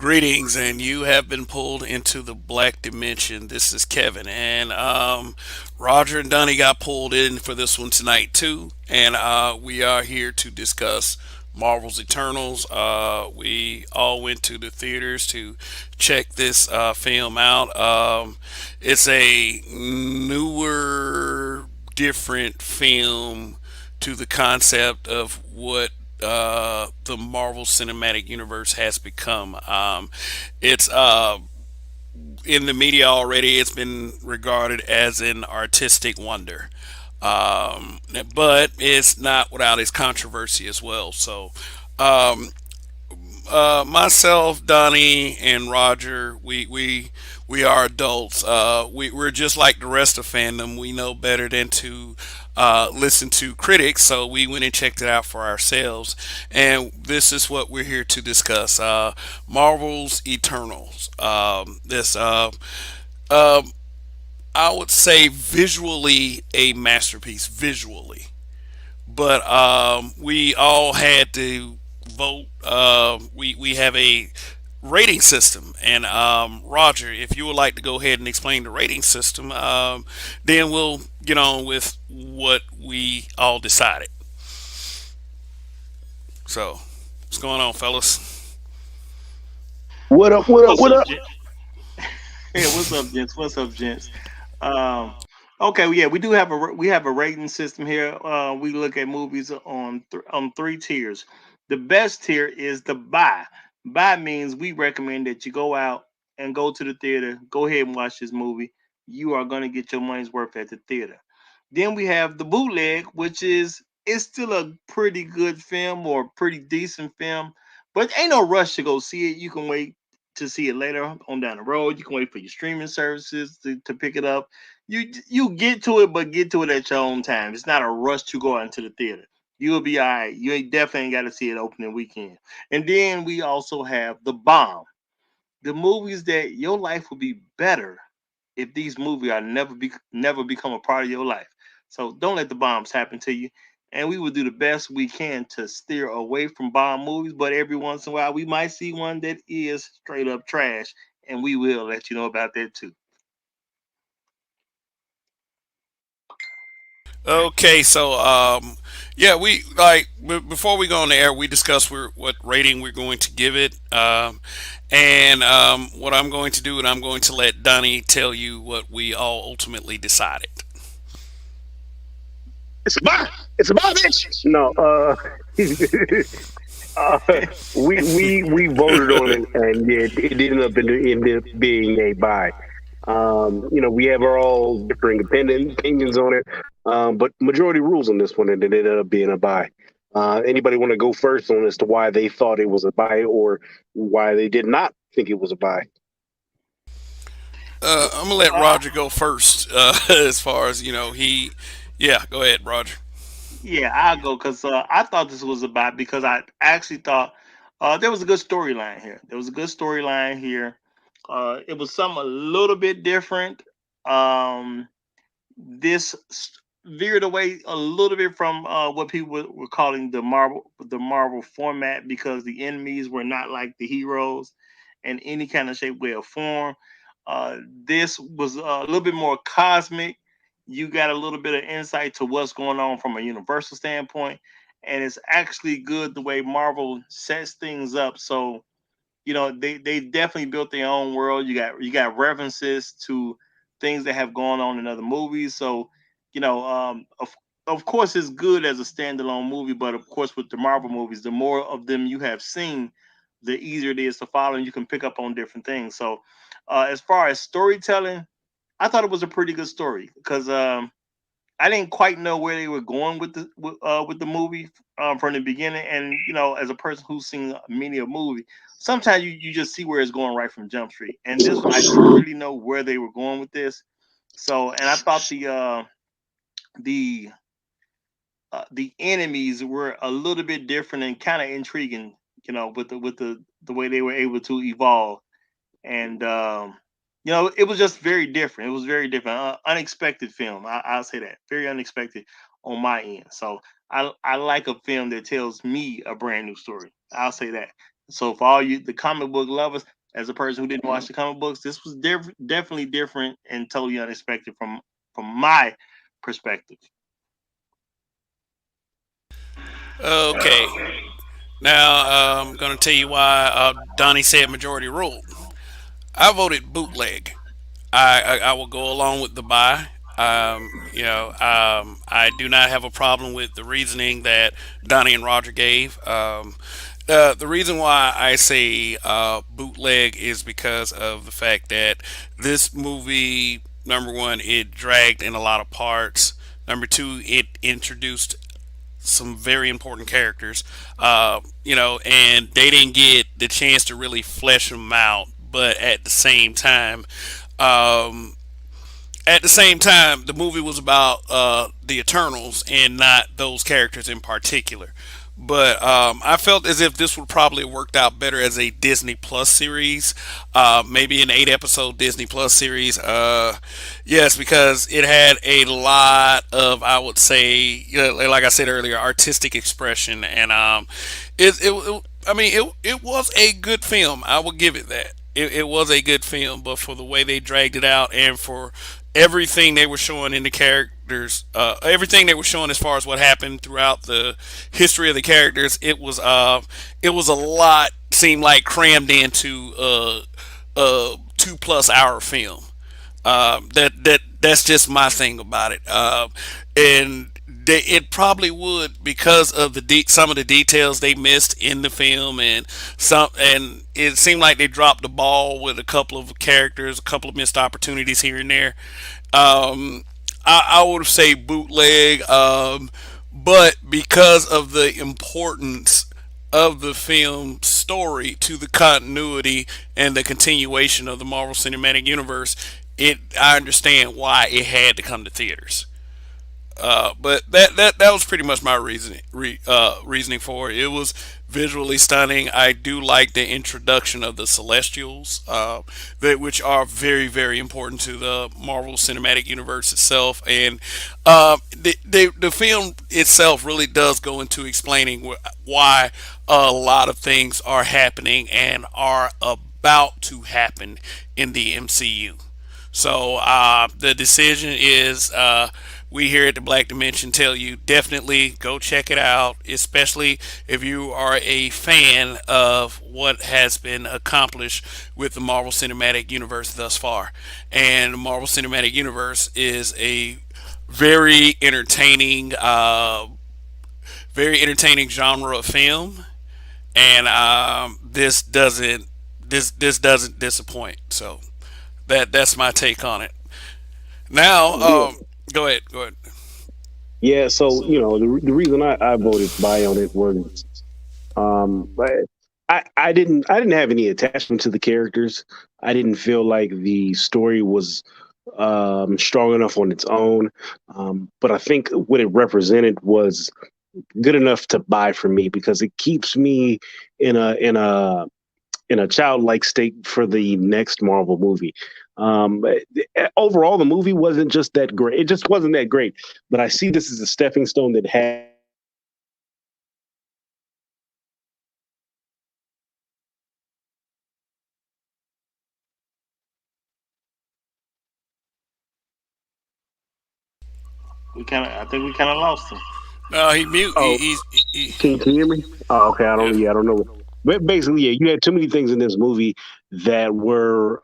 Greetings, and you have been pulled into the black dimension. This is Kevin, and Roger and Donnie got pulled in for this one tonight too, and we are here to discuss Marvel's Eternals. We all went to the theaters to check this film out. It's a newer, different film to the concept of what the Marvel Cinematic Universe has become. It's in the media already. It's been regarded as an artistic wonder, but it's not without its controversy as well. So, um, myself, Donnie, and Roger, we are adults. We're just like the rest of fandom. We know better than to listen to critics, so we went and checked it out for ourselves. And this is what we're here to discuss: Marvel's Eternals. This I would say visually a masterpiece, visually, but we all had to vote. We have a rating system, and Roger, if you would like to go ahead and explain the rating system, then we'll get on with what we all decided. So, what's going on, fellas? What up? What up? What's What up, up? Jen? Yeah, what's up, gents? What's up, gents? Um, okay, well, yeah, we do have we have a rating system here. We look at movies on three tiers. The best tier is the buy. Buy means we recommend that you go out and go to the theater. Go ahead and watch this movie. You are going to get your money's worth at the theater. Then we have the bootleg, which is it's still a pretty good film or pretty decent film, but ain't no rush to go see it. You can wait to see it later on down the road. You can wait for your streaming services to pick it up. You get to it, but get to it at your own time. It's not a rush to go out into the theater. You'll be all right. You ain't definitely got to see it opening weekend. And then we also have the bomb, the movies that your life will be better if these movies are never become a part of your life. So don't let the bombs happen to you. And we will do the best we can to steer away from bomb movies, but every once in a while we might see one that is straight up trash, and we will let you know about that too. Okay, so yeah, we like before we go on the air, we discussed what rating we're going to give it, and what I'm going to do, and I'm going to let Donnie tell you what we all ultimately decided. It's a buy. It's a buy, bitch. No. uh we voted on it, and yeah, it ended up ended up being a buy. We have our all differing opinions on it, but majority rules on this one, and it ended up being a buy. Anybody want to go first on as to why they thought it was a buy or why they did not think it was a buy? I'm gonna let Uh, Roger go first, as far as yeah, go ahead, Roger. yeah, I'll go because I thought this was about because I actually thought there was a good storyline here. There was a good storyline here. It was something a little bit different. Um, this veered away a little bit from what people were calling the Marvel format because the enemies were not like the heroes in any kind of shape, way, or form. This was a little bit more cosmic. You got a little bit of insight to what's going on from a universal standpoint, and it's actually good the way Marvel sets things up. So they definitely built their own world. You got references to things that have gone on in other movies. So of course it's good as a standalone movie, but of course with the Marvel movies, the more of them you have seen, the easier it is to follow, and you can pick up on different things. So as far as storytelling, I thought it was a pretty good story because I didn't quite know where they were going with the movie from the beginning. And as a person who's seen many a movie, sometimes you just see where it's going right from Jump Street. And this one, I didn't really know where they were going with this. So, and I thought the the enemies were a little bit different and kind of intriguing. With the way they were able to evolve, and it was just very different. It was very different, unexpected film. I'll say that, very unexpected on my end. So I like a film that tells me a brand new story. I'll say that. So for all you the comic book lovers, as a person who didn't watch the comic books, this was definitely different and totally unexpected from my perspective. Okay. Now, I'm going to tell you why Donnie said majority rule. I voted bootleg. I will go along with the buy. I do not have a problem with the reasoning that Donnie and Roger gave. The reason why I say bootleg is because of the fact that this movie, number one, it dragged in a lot of parts. Number two, it introduced some very important characters, and they didn't get the chance to really flesh them out. But um, at the same time, the movie was about the Eternals and not those characters in particular. But I felt as if this would probably have worked out better as a Disney Plus series, maybe an 8 episode Disney Plus series. Yes, because it had a lot of, I would say, like I said earlier, artistic expression, and it was a good film. I will give it that. It was a good film, but for the way they dragged it out and for everything they were showing in the characters, everything they were showing as far as what happened throughout the history of the characters, it was a lot. Seemed like crammed into a 2+ hour film. That's just my thing about it. And it probably would because of some of the details they missed in the film, and it seemed like they dropped the ball with a couple of characters, a couple of missed opportunities here and there. Um, I would say bootleg, but because of the importance of the film story to the continuity and the continuation of the Marvel Cinematic Universe, I understand why it had to come to theaters. But that was pretty much my reasoning for it. It was visually stunning. I do like the introduction of the Celestials, which are very very important to the Marvel Cinematic Universe itself, and the film itself really does go into explaining why a lot of things are happening and are about to happen in the MCU. So the decision is, we here at the Black Dimension tell you definitely go check it out, especially if you are a fan of what has been accomplished with the Marvel Cinematic Universe thus far. And the Marvel Cinematic Universe is a very entertaining, very entertaining genre of film, and this doesn't disappoint. So that's my take on it. Now, Yeah, go ahead. yeah. So the reason I voted buy on it was I didn't have any attachment to the characters. I didn't feel like the story was strong enough on its own. But I think what it represented was good enough to buy for me because it keeps me in a childlike state for the next Marvel movie. Overall, the movie wasn't just that great. It just wasn't that great. But I see this as a stepping stone that has I think we kind of lost him. No, he mute. oh, can you hear me? Oh, okay. I Yeah. don't. Yeah, I don't know. But basically, yeah, you had too many things in this movie that were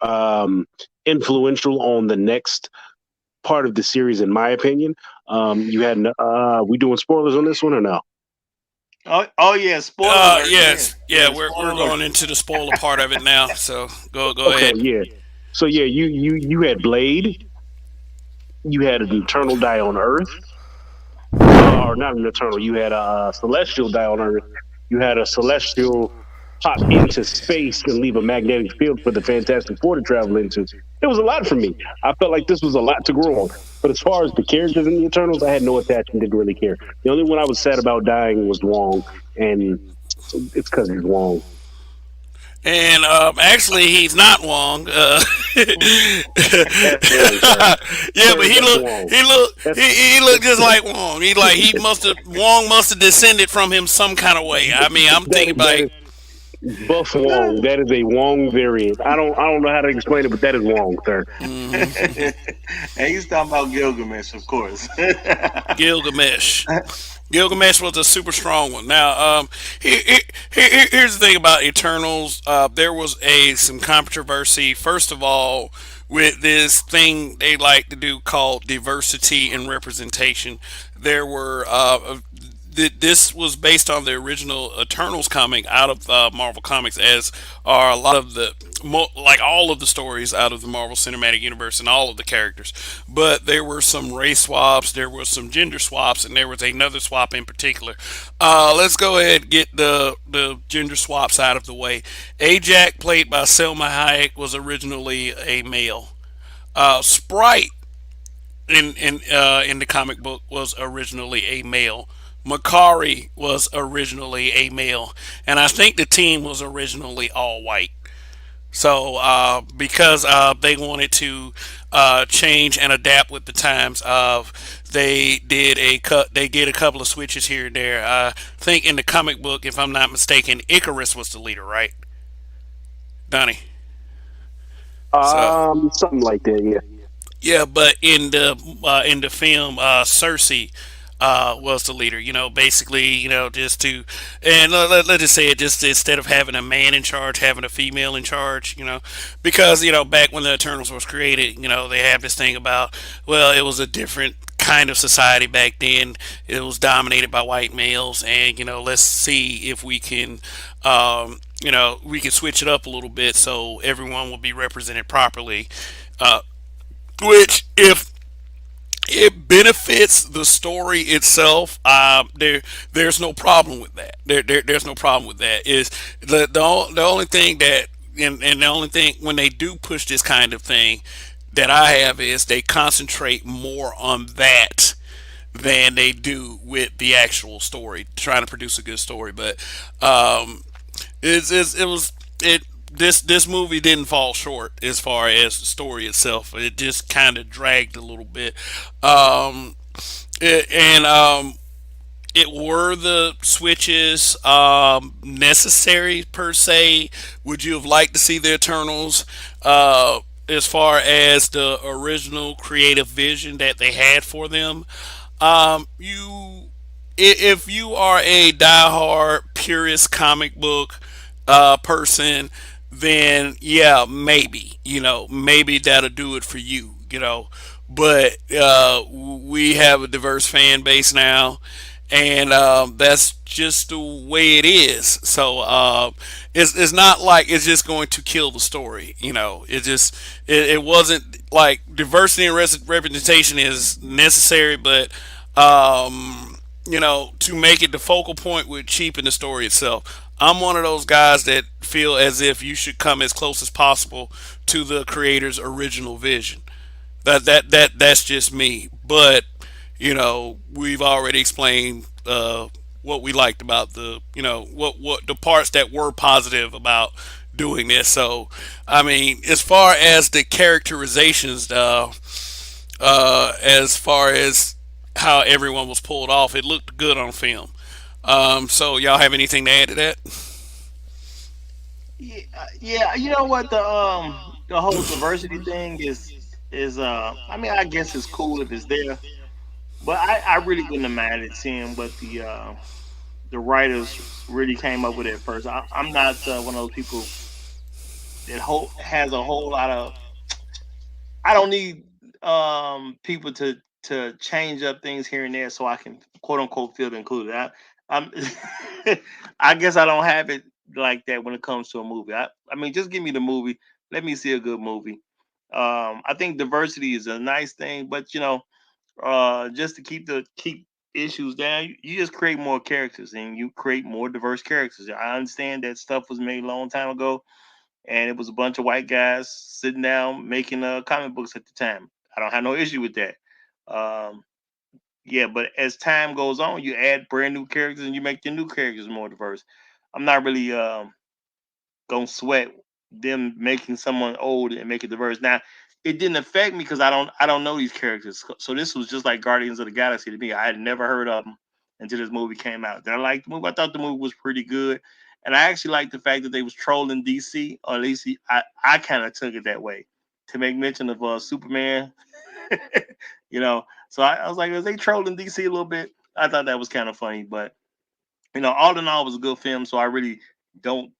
influential on the next part of the series, in my opinion. You had. We doing spoilers on this one or no? Oh yeah, spoiler alert. Yeah, Yes, yeah, yeah, we're spoiler alert. going into the spoiler part of it now. So go Okay, ahead. yeah. So yeah, you had Blade. You had an Eternal die on Earth, or not an Eternal. You had a Celestial die on Earth. You had a Celestial pop into space and leave a magnetic field for the Fantastic Four to travel into. It was a lot for me. I felt like this was a lot to grow on. But as far as the characters in the Eternals, I had no attachment. Didn't really care. The only one I was sad about dying was Wong, and it's because he's Wong. And actually, he's not Wong. That's Wong, sir. Yeah, but Sir, that's Wong. That's he looked that's just like Wong. He must have Wong must have descended from him some kind of way. I mean, I'm that thinking that like, is Buff Wong. That is a Wong variant. I don't know how to explain it, but that is Wong, sir. Hmm. And he's talking about Gilgamesh, of course. Gilgamesh. Gilgamesh was a super strong one. Now, here's the thing about Eternals. There was a some controversy. First of all, with this thing they like to do called diversity and representation, there were this was based on the original Eternals comic out of Marvel Comics, as are a lot of the like all of the stories out of the Marvel Cinematic Universe and all of the characters. But there were some race swaps, there was some gender swaps, and there was another swap in particular. Let's go ahead and get the gender swaps out of the way. Ajax, played by Selma Hayek, was originally a male. Sprite in the comic book was originally a male. Makari was originally a male, and I think the team was originally all white. So because they wanted to change and adapt with the times, they did a couple of switches here and there. I think in the comic book, if I'm not mistaken, Icarus was the leader, right, Donnie? So Something like that. Yeah. yeah, but in the film, Cersei was the leader. You know, basically, just to and let's just say it, just instead of having a man in charge, having a female in charge. Because back when the Eternals was created, they have this thing about, well, it was a different kind of society back then. It was dominated by white males, and let's see if we can. We can switch it up a little bit so everyone will be represented properly. Uh, which, if it benefits the story itself, there's no problem with that. There's no problem with that. Is the only thing that, and the only thing when they do push this kind of thing that I have is they concentrate more on that than they do with the actual story, trying to produce a good story. But um, it was it this movie didn't fall short as far as the story itself. It just kind of dragged a little bit. Um, and it were the switches necessary per se? Would you have liked to see the Eternals? As far as the original creative vision that they had for them, you if you are a diehard purist comic book person, then yeah, maybe maybe that'll do it for you. But we have a diverse fan base now, and that's just the way it is. So it's not like it's just going to kill the story. It wasn't like diversity and representation is necessary, but to make it the focal point would cheapen the story itself. I'm one of those guys that feel as if you should come as close as possible to the creator's original vision. That's just me. But we've already explained what we liked about what the parts that were positive about doing this. So I mean, as far as the characterizations, as far as how everyone was pulled off, it looked good on film. So y'all have anything to add to that? Yeah, yeah. You know what, the whole diversity thing is I mean, I guess it's cool if it's there, but I really wouldn't have minded seeing what the writers really came up with at first. I'm not one of those people that has a whole lot of. I don't need people to change up things here and there so I can quote unquote feel included. I'm I guess I don't have it like that when it comes to a movie. I mean, just give me the movie. Let me see a good movie. I think diversity is a nice thing, but just to keep issues down, you just create more characters and you create more diverse characters. I understand that stuff was made a long time ago, and it was a bunch of white guys sitting down making comic books at the time. I don't have no issue with that. Um, yeah, but as time goes on, you add brand new characters and you make the new characters more diverse. I'm not really gonna sweat them making someone old and make it diverse. Now, it didn't affect me because I don't know these characters. So this was just like Guardians of the Galaxy to me. I had never heard of them until this movie came out. Did I like the movie? I thought the movie was pretty good. And I actually like the fact that they was trolling DC, or at least I kind of took it that way to make mention of Superman. So I was like, was they trolling DC a little bit? I thought that was kind of funny, but all in all, it was a good film. So don't,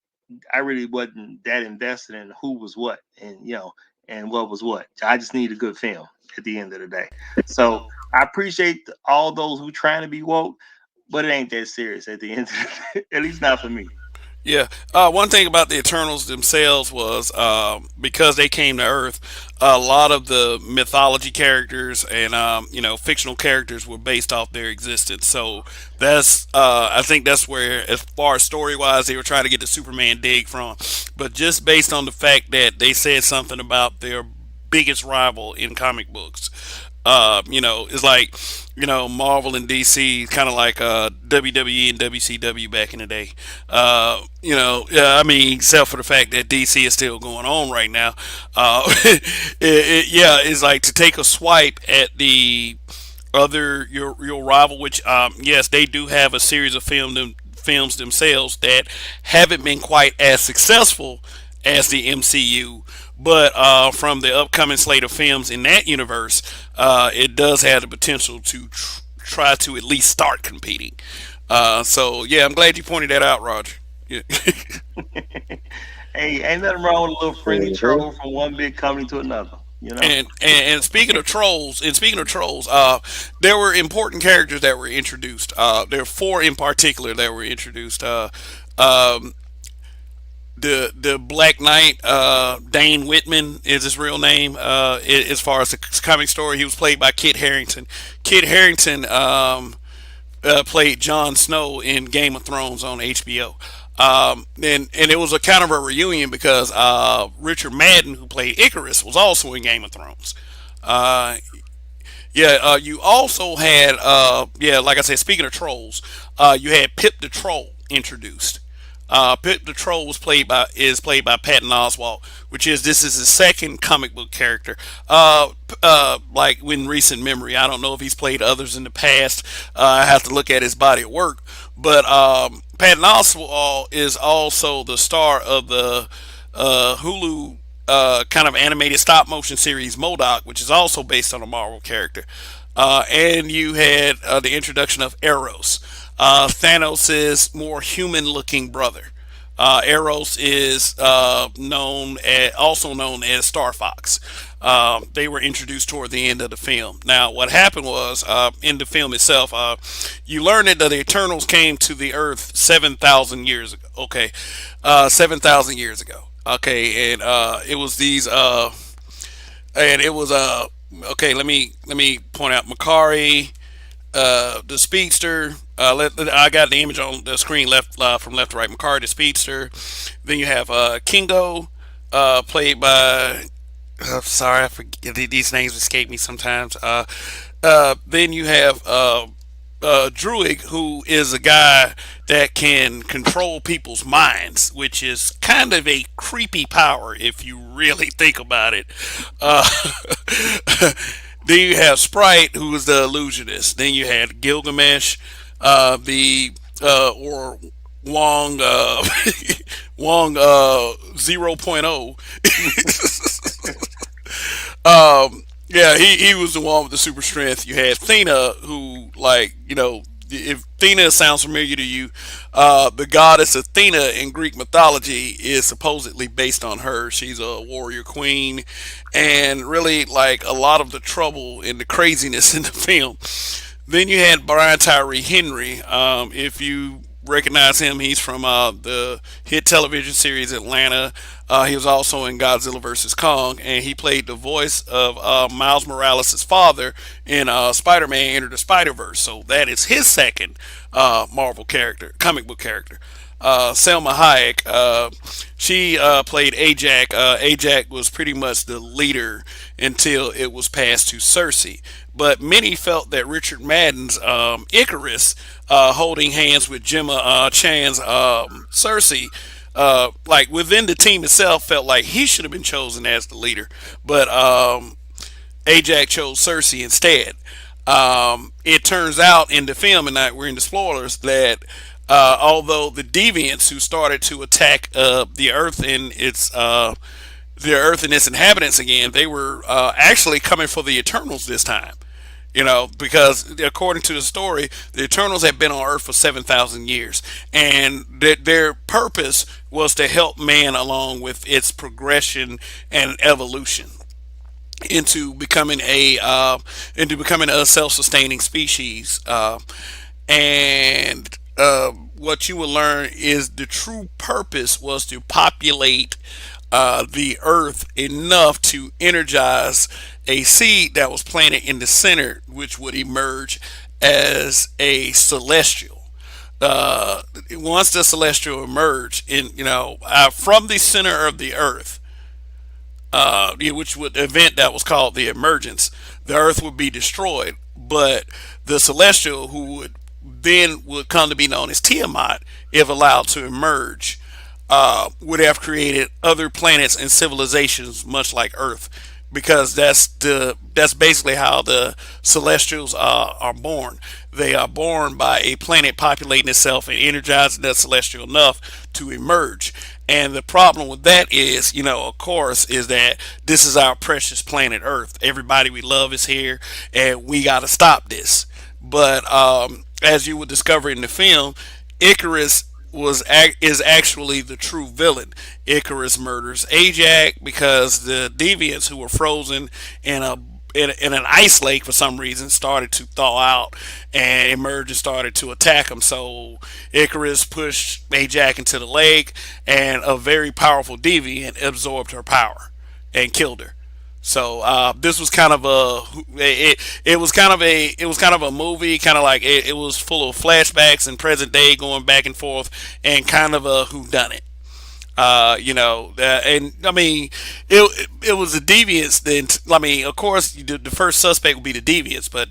I really wasn't that invested in who was what, and what was what. I just need a good film at the end of the day. So I appreciate all those who trying to be woke, but it ain't that serious at the end of the day, at least not for me. Yeah. One thing about the Eternals themselves was because they came to Earth, a lot of the mythology characters and fictional characters were based off their existence. So that's I think that's where, as far as story wise, they were trying to get the Superman dig from. But just based on the fact that they said something about their biggest rival in comic books. It's like, Marvel and DC, kind of like WWE and WCW back in the day. Yeah, I mean, except for the fact that DC is still going on right now. Yeah, it's like to take a swipe at the other your rival, which yes, they do have a series of films themselves that haven't been quite as successful as the MCU. But from the upcoming slate of films in that universe, it does have the potential to try to at least start competing. So yeah, I'm glad you pointed that out, Roger. Yeah. Hey, ain't nothing wrong with a little friendly Mhm. troll from one big company to another. And speaking of trolls, there were important characters that were introduced. There are four in particular that were introduced. Um, the Black Knight, Dane Whitman is his real name. As far as the comic story, he was played by Kit Harington. Kit Harington played Jon Snow in Game of Thrones on HBO. And it was a kind of a reunion because Richard Madden, who played Icarus, was also in Game of Thrones. Uh, yeah, you also had yeah, like I said, speaking of trolls, you had Pip the Troll introduced. Pip the Troll is played by Patton Oswalt, which is this is his second comic book character. Like in recent memory, I don't know if he's played others in the past. I have to look at his body of work, but Patton Oswalt is also the star of the Hulu kind of animated stop motion series Modoc, which is also based on a Marvel character. And you had the introduction of Eros, Thanos' more human looking brother. Eros is also known as Star Fox. They were introduced toward the end of the film. Now, what happened was in the film itself, you learned that the Eternals came to the Earth 7,000 years ago. Okay, 7,000 years ago. Okay, and it was these and it was okay. Let me point out Makari, the speedster. I got the image on the screen left from left to right. Makari, the speedster. Then you have Kingo, played by. Sorry, I forget these names escape me sometimes. Then you have Druid, who is a guy that can control people's minds, which is kind of a creepy power if you really think about it. Uh, then you have Sprite, who is the illusionist. Then you had Gilgamesh, the or Wong Wong 0.0. Yeah, he was the one with the super strength. You had Thena, who, like, if Thena sounds familiar to you, the goddess Athena in Greek mythology is supposedly based on her. She's a warrior queen, and really, like, a lot of the trouble and the craziness in the film. Then you had Brian Tyree Henry. If you recognize him, he's from the hit television series Atlanta. He was also in Godzilla vs Kong, and he played the voice of Miles Morales' father in Spider-Man: Enter the Spider-Verse. So that is his second Marvel character, comic book character. Selma Hayek, she played Ajax. Ajax was pretty much the leader until it was passed to Cersei. But many felt that Richard Madden's Icarus, holding hands with Gemma Chan's Cersei, like within the team itself, felt like he should have been chosen as the leader. But Ajax chose Cersei instead. It turns out in the film, and we're in the spoilers, that Although the deviants who started to attack the Earth and its inhabitants again, they were actually coming for the Eternals this time. Because according to the story, the Eternals had been on Earth for 7,000 years, and their purpose was to help man along with its progression and evolution into becoming a self-sustaining species. And what you will learn is the true purpose was to populate the earth enough to energize a seed that was planted in the center, which would emerge as a celestial. Once the celestial emerged from the center of the earth, which would event that was called the emergence, the earth would be destroyed, but the celestial, who would come to be known as Tiamat, if allowed to emerge, would have created other planets and civilizations much like Earth, because that's basically how the Celestials are born. They are born by a planet populating itself and energizing that celestial enough to emerge. And the problem with that is, of course, is that this is our precious planet Earth. Everybody we love is here, and we got to stop this. But as you would discover in the film, Icarus is actually the true villain. Icarus murders Ajax because the deviants who were frozen in a in an ice lake for some reason started to thaw out and emerge and started to attack him. So Icarus pushed Ajax into the lake, and a very powerful deviant absorbed her power and killed her. So this was kind of it was kind of a movie, kind of like it was full of flashbacks and present day going back and forth, and kind of a who done it. And I mean, it was the deviants. Then I mean, of course, the first suspect would be the deviants, but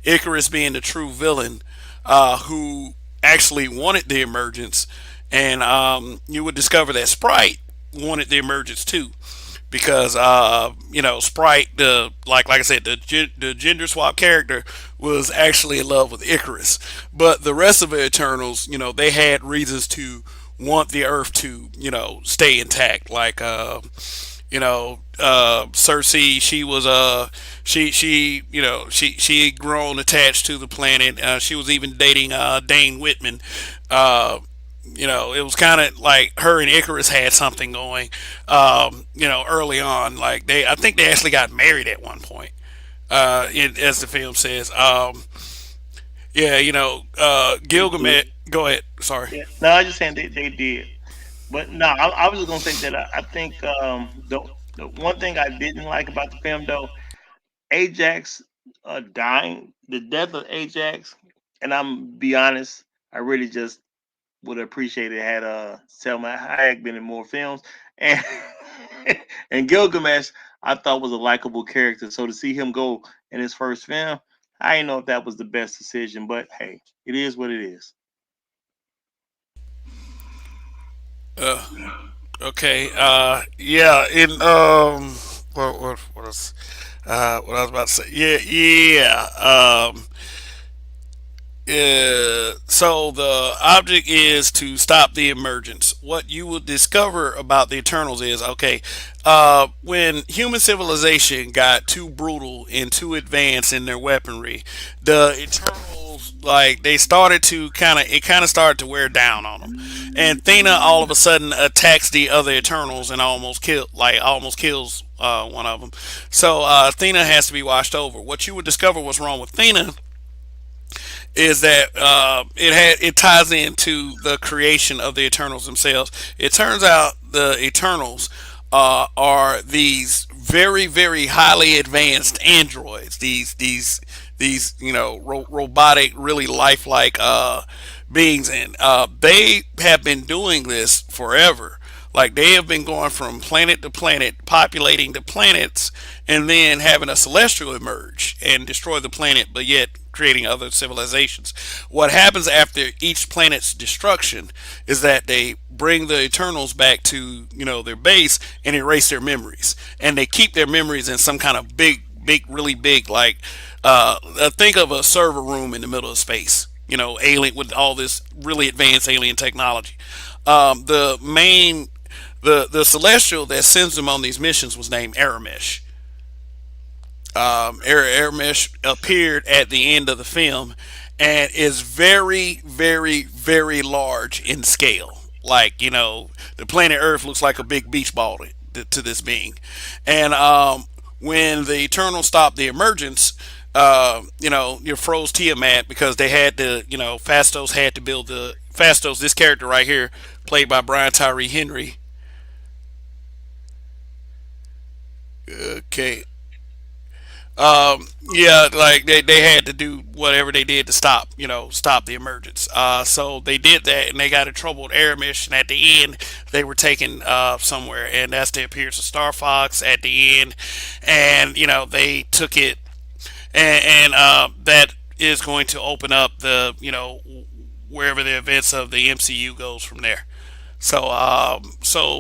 Icarus being the true villain, who actually wanted the emergence, and you would discover that Sprite wanted the emergence too, because Sprite, the like I said, the gender swap character was actually in love with Icarus, but the rest of the Eternals, they had reasons to want the Earth to stay intact. Like Cersei, she was she had grown attached to the planet. She was even dating Dane Whitman. Uh, it was kind of like her and Icarus had something going. Early on, like I think they actually got married at one point. As the film says. Yeah, Gilgamesh. Go ahead. Sorry. Yeah, no, I just saying they did. But no, I was just gonna say that I think the one thing I didn't like about the film though, Ajax dying, the death of Ajax, and I'm be honest, I really just would have appreciated had Selma Hayek been in more films, and and Gilgamesh I thought was a likable character, so to see him go in his first film, I didn't know if that was the best decision, but hey, it is what it is. Uh, okay. Yeah. In what I was about to say. Yeah. Yeah. So the object is to stop the emergence. What you will discover about the Eternals is okay. When human civilization got too brutal and too advanced in their weaponry, the Eternals, like, they started to kind of started to wear down on them. And Thena all of a sudden attacks the other Eternals and almost kills one of them. So Thena has to be washed over. What you would discover was wrong with Thena is that it ties into the creation of the Eternals themselves. It turns out the Eternals are these very very highly advanced androids. These robotic, really lifelike beings, and they have been doing this forever. Like, they have been going from planet to planet, populating the planets, and then having a celestial emerge and destroy the planet, but yet creating other civilizations. What happens after each planet's destruction is that they bring the Eternals back to their base and erase their memories, and they keep their memories in some kind of big, really big, like think of a server room in the middle of space. alien with all this really advanced alien technology. The main the celestial that sends them on these missions was named Aramesh. Aramesh appeared at the end of the film and is very, very, very large in scale. Like, the planet Earth looks like a big beach ball to this being. And when the Eternal stopped the emergence, you froze Tiamat because they had to, Fastos had to build the. Fastos, this character right here, played by Brian Tyree Henry. Okay, yeah, like they had to do whatever they did to stop the emergence. So they did that, and they got in trouble with Aramis. And at the end, they were taken somewhere, and that's the appearance of Star Fox at the end. And they took it, and that is going to open up the wherever the events of the MCU goes from there. So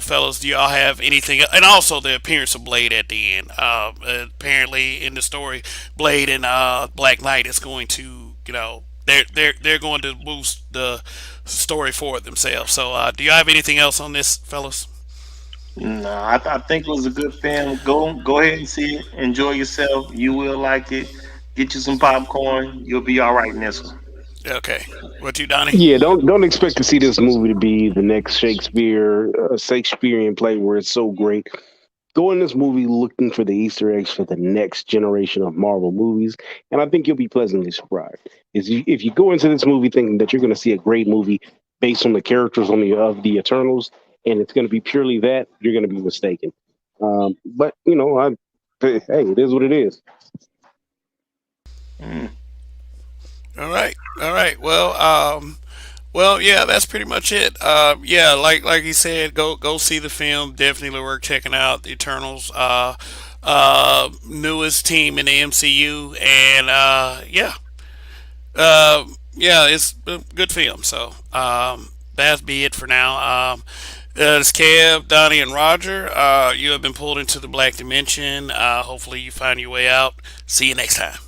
fellas, do y'all have anything? And also the appearance of Blade at the end. Apparently, in the story, Blade and Black Knight is going to, they're going to boost the story for themselves. So, do y'all have anything else on this, fellas? No, I think it was a good film. Go ahead and see it. Enjoy yourself. You will like it. Get you some popcorn. You'll be all right in this one. Okay, what you, Donnie? Yeah, don't expect to see this movie to be the next Shakespearean play where it's so great. Go in this movie looking for the Easter eggs for the next generation of Marvel movies, and I think you'll be pleasantly surprised. If you go into this movie thinking that you're going to see a great movie based on the characters of the Eternals, and it's going to be purely that, you're going to be mistaken. But hey, it is what it is. Mm. All right, all right. Well, yeah, that's pretty much it. Yeah, like you said, go see the film. Definitely worth checking out. The Eternals, newest team in the MCU, and yeah, it's a good film. So that's be it for now. It's Kev, Donnie, and Roger. You have been pulled into the Black Dimension. Hopefully, you find your way out. See you next time.